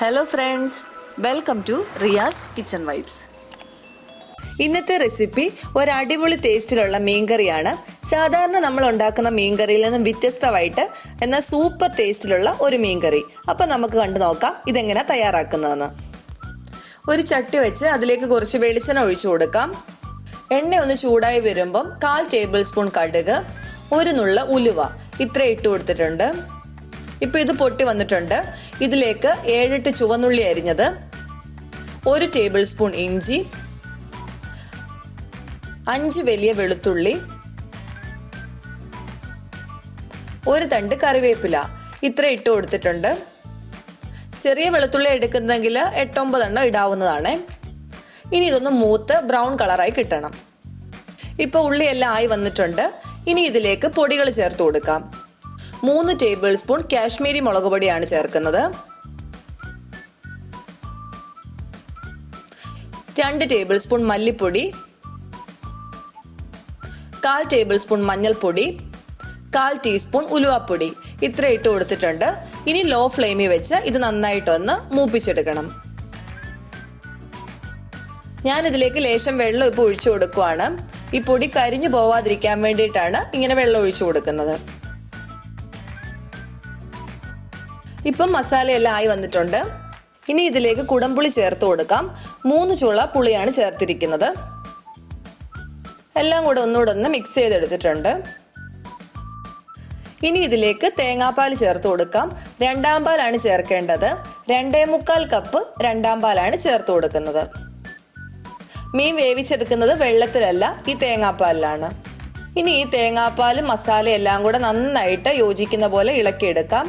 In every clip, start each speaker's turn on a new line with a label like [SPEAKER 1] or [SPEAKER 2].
[SPEAKER 1] Hello friends, welcome to Riya's Kitchen Vibes. ഇന്നത്തെ recipe ഒരു അടിപൊളി ടേസ്റ്റിലുള്ള മീൻകറിയാണ്. സാധാരണ നമ്മൾ ഉണ്ടാക്കുന്ന മീൻകറിയിൽ നിന്നും വ്യത്യസ്തമായിട്ട് എന്നാൽ സൂപ്പർ ടേസ്റ്റിലുള്ള ഒരു മീൻകറി. അപ്പോൾ നമുക്ക് കണ്ടു നോക്കാം ഇതെങ്ങനെ തയ്യാറാക്കുന്നതെന്ന്. ഒരു ചട്ടി വെച്ച് അതിലേക്ക് കുറച്ച് വെളിച്ചെണ്ണ ഒഴിച്ചു കൊടുക്കാം. എണ്ണ ഒന്ന് ചൂടായി വരുമ്പം 1/4 ടേബിൾ സ്പൂൺ കടുക്, ഒരു നുള്ള ഉലുവ ഇത്ര ഇട്ട് കൊടുത്തിട്ടുണ്ട്. ഇപ്പോൾ ഇത് പൊട്ടി വന്നിട്ടുണ്ട്. ഇതിലേക്ക് 7-8 ചുവന്നുള്ളി അരിഞ്ഞത്, 1 ടേബിൾ സ്പൂൺ ഇഞ്ചി, 5 വലിയ വെളുത്തുള്ളി, 1 തണ്ട് കറിവേപ്പില ഇത്ര ഇട്ട് കൊടുത്തിട്ടുണ്ട്. ചെറിയ വെളുത്തുള്ളി എടുക്കുന്നെങ്കിൽ 8-9 എണ്ണം ഇടാവുന്നതാണ്. ഇനി ഇതൊന്ന് മൂത്ത് ബ്രൗൺ കളറായി കിട്ടണം. ഇപ്പോൾ ഉള്ളിയെല്ലാം ആയി വന്നിട്ടുണ്ട്. ഇനി ഇതിലേക്ക് പൊടികൾ ചേർത്ത് കൊടുക്കാം. 3 ടേബിൾ സ്പൂൺ കാശ്മീരി മുളക് പൊടിയാണ് ചേർക്കുന്നത്, 2 ടേബിൾ സ്പൂൺ മല്ലിപ്പൊടി, 1/4 ടേബിൾ സ്പൂൺ മഞ്ഞൾപ്പൊടി, 1/4 ടീസ്പൂൺ ഉലുവാപ്പൊടി ഇത്ര ഇട്ട് കൊടുത്തിട്ടുണ്ട്. ഇനി ലോ ഫ്ലെയിമിൽ വെച്ച് ഇത് നന്നായിട്ടൊന്ന് മൂപ്പിച്ചെടുക്കണം. ഞാൻ ഇതിലേക്ക് ലേശം വെള്ളം ഇപ്പോൾ ഒഴിച്ചു കൊടുക്കുവാണ്. ഈ പൊടി കരിഞ്ഞു പോവാതിരിക്കാൻ വേണ്ടിയിട്ടാണ് ഇങ്ങനെ വെള്ളം ഒഴിച്ചു കൊടുക്കുന്നത്. ഇപ്പം മസാലയെല്ലാം ആയി വന്നിട്ടുണ്ട്. ഇനി ഇതിലേക്ക് കുടംപുളി ചേർത്ത് കൊടുക്കാം. 3 ചുള പുളിയാണ് ചേർത്തിരിക്കുന്നത്. എല്ലാം കൂടെ ഒന്നുകൂടെ മിക്സ് ചെയ്തെടുത്തിട്ടുണ്ട്. ഇനി ഇതിലേക്ക് തേങ്ങാപ്പാൽ ചേർത്ത് കൊടുക്കാം. 2-ാം പാലാണ് ചേർക്കേണ്ടത്. 2.25 കപ്പ് 2-ാം പാലാണ് ചേർത്ത് കൊടുക്കുന്നത്. മീൻ വേവിച്ചെടുക്കുന്നത് വെള്ളത്തിലല്ല, ഈ തേങ്ങാപ്പാലിലാണ്. ഇനി ഈ തേങ്ങാപ്പാലും മസാലയും എല്ലാം കൂടെ നന്നായിട്ട് യോജിക്കുന്ന പോലെ ഇളക്കിയെടുക്കാം.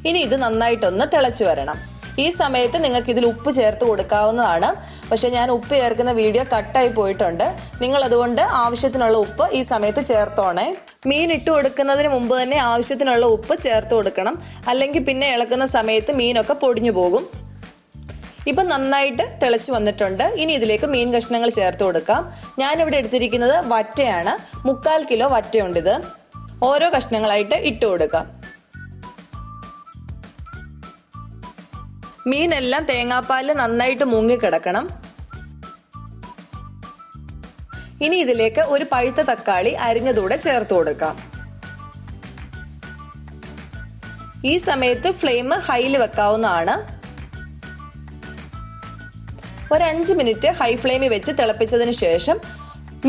[SPEAKER 1] ഇനി ഇത് നന്നായിട്ടൊന്ന് തിളച്ചു വരണം. ഈ സമയത്ത് നിങ്ങൾക്ക് ഇതിൽ ഉപ്പ് ചേർത്ത് കൊടുക്കാവുന്നതാണ്. പക്ഷെ ഞാൻ ഉപ്പ് ചേർക്കുന്ന വീഡിയോ കട്ടായി പോയിട്ടുണ്ട്. നിങ്ങൾ അതുകൊണ്ട് ആവശ്യത്തിനുള്ള ഉപ്പ് ഈ സമയത്ത് ചേർത്തോണേ. മീൻ ഇട്ട് കൊടുക്കുന്നതിന് മുമ്പ് തന്നെ ആവശ്യത്തിനുള്ള ഉപ്പ് ചേർത്ത് കൊടുക്കണം. അല്ലെങ്കിൽ പിന്നെ ഇളക്കുന്ന സമയത്ത് മീനൊക്കെ പൊടിഞ്ഞു പോകും. ഇപ്പം നന്നായിട്ട് തിളച്ചു വന്നിട്ടുണ്ട്. ഇനി ഇതിലേക്ക് മീൻ കഷ്ണങ്ങൾ ചേർത്ത് കൊടുക്കാം. ഞാനിവിടെ എടുത്തിരിക്കുന്നത് വറ്റയാണ്. 3/4 കിലോ വറ്റയുണ്ട്. ഇത് ഓരോ കഷ്ണങ്ങളായിട്ട് ഇട്ട് കൊടുക്കാം. മീനെല്ലാം തേങ്ങാപ്പാലിൽ നന്നായിട്ട് മുങ്ങിക്കിടക്കണം. ഇനി ഇതിലേക്ക് ഒരു പഴുത്ത തക്കാളി അരിഞ്ഞതൂടെ ചേർത്ത് കൊടുക്കാം. ഈ സമയത്ത് ഫ്ലെയിം ഹൈയിൽ വെക്കാവുന്നതാണ്. ഒരു 5 മിനിറ്റ് ഹൈ ഫ്ലെയിമിൽ വെച്ച് തിളപ്പിച്ചതിന് ശേഷം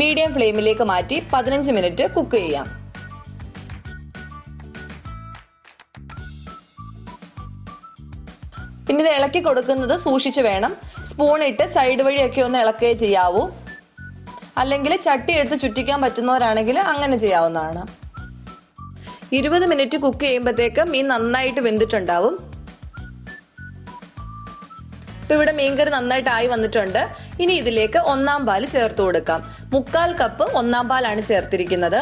[SPEAKER 1] മീഡിയം ഫ്ലെയിമിലേക്ക് മാറ്റി 15 മിനിറ്റ് കുക്ക് ചെയ്യാം. പിന്നെ ഇത് ഇളക്കി കൊടുക്കുന്നത് സൂക്ഷിച്ച് വേണം. സ്പൂണിട്ട് സൈഡ് വഴിയൊക്കെ ഒന്ന് ഇളക്കുകയേ ചെയ്യാവൂ. അല്ലെങ്കിൽ ചട്ടി എടുത്ത് ചുറ്റിക്കാൻ പറ്റുന്നവരാണെങ്കിൽ അങ്ങനെ ചെയ്യാവുന്നതാണ്. 20 മിനിറ്റ് കുക്ക് ചെയ്യുമ്പോഴത്തേക്ക് മീൻ നന്നായിട്ട് വെന്തിട്ടുണ്ടാവും. ഇപ്പം ഇവിടെ മീൻകറി നന്നായിട്ട് ആയി വന്നിട്ടുണ്ട്. ഇനി ഇതിലേക്ക് 1-ാം പാൽ ചേർത്ത് കൊടുക്കാം. 3/4 കപ്പ് 1-ാം പാലാണ് ചേർത്തിരിക്കുന്നത്.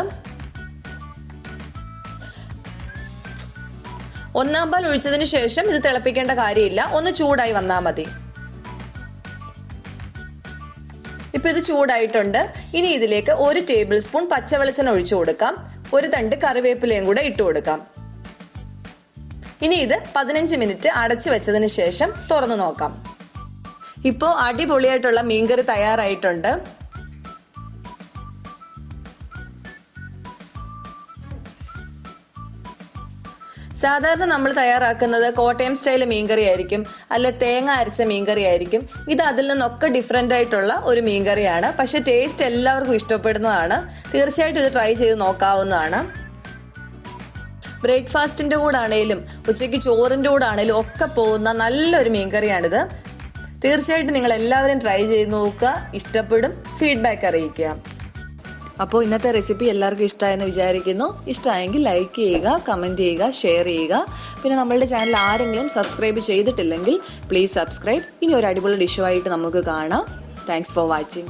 [SPEAKER 1] 1-ാം പാൽ ഒഴിച്ചതിന് ശേഷം ഇത് തിളപ്പിക്കേണ്ട കാര്യമില്ല, ഒന്ന് ചൂടായി വന്നാൽ മതി. ഇപ്പൊ ഇത് ചൂടായിട്ടുണ്ട്. ഇനി ഇതിലേക്ക് 1 ടേബിൾ സ്പൂൺ പച്ചവെളിച്ചെണ്ണ ഒഴിച്ചു കൊടുക്കാം. 1 തണ്ട് കറിവേപ്പിലയും കൂടെ ഇട്ട് കൊടുക്കാം. ഇനി ഇത് 15 മിനിറ്റ് അടച്ചു വെച്ചതിന് ശേഷം തുറന്നു നോക്കാം. ഇപ്പോൾ അടിപൊളിയായിട്ടുള്ള മീൻകറി തയ്യാറായിട്ടുണ്ട്. സാധാരണ നമ്മൾ തയ്യാറാക്കുന്നത് കോട്ടയം സ്റ്റൈൽ മീൻകറി ആയിരിക്കും, അല്ല തേങ്ങ അരച്ച മീൻകറി ആയിരിക്കും. ഇത് അതിൽ നിന്നൊക്കെ ഡിഫറെൻ്റ് ആയിട്ടുള്ള ഒരു മീൻകറിയാണ്. പക്ഷെ ടേസ്റ്റ് എല്ലാവർക്കും ഇഷ്ടപ്പെടുന്നതാണ്. തീർച്ചയായിട്ടും ഇത് ട്രൈ ചെയ്ത് നോക്കാവുന്നതാണ്. ബ്രേക്ക്ഫാസ്റ്റിൻ്റെ കൂടെ ആണെങ്കിലും ഉച്ചയ്ക്ക് ചോറിൻ്റെ കൂടെ ആണെങ്കിലും ഒക്കെ പോകുന്ന നല്ലൊരു മീൻകറിയാണിത്. തീർച്ചയായിട്ടും നിങ്ങൾ എല്ലാവരും ട്രൈ ചെയ്ത് നോക്കുക. ഇഷ്ടപ്പെടും, ഫീഡ്ബാക്ക് അറിയിക്കുക. അപ്പോൾ ഇന്നത്തെ റെസിപ്പി എല്ലാവർക്കും ഇഷ്ടമായെന്ന് വിചാരിക്കുന്നു. ഇഷ്ടമായെങ്കിൽ ലൈക്ക് ചെയ്യുക, കമൻറ്റ് ചെയ്യുക, ഷെയർ ചെയ്യുക. പിന്നെ നമ്മളുടെ ചാനൽ ആരെങ്കിലും സബ്സ്ക്രൈബ് ചെയ്തിട്ടില്ലെങ്കിൽ പ്ലീസ് സബ്സ്ക്രൈബ്. ഇനി ഒരു അടിപൊളി ഡിഷുമായിട്ട് നമുക്ക് കാണാം. Thanks for watching.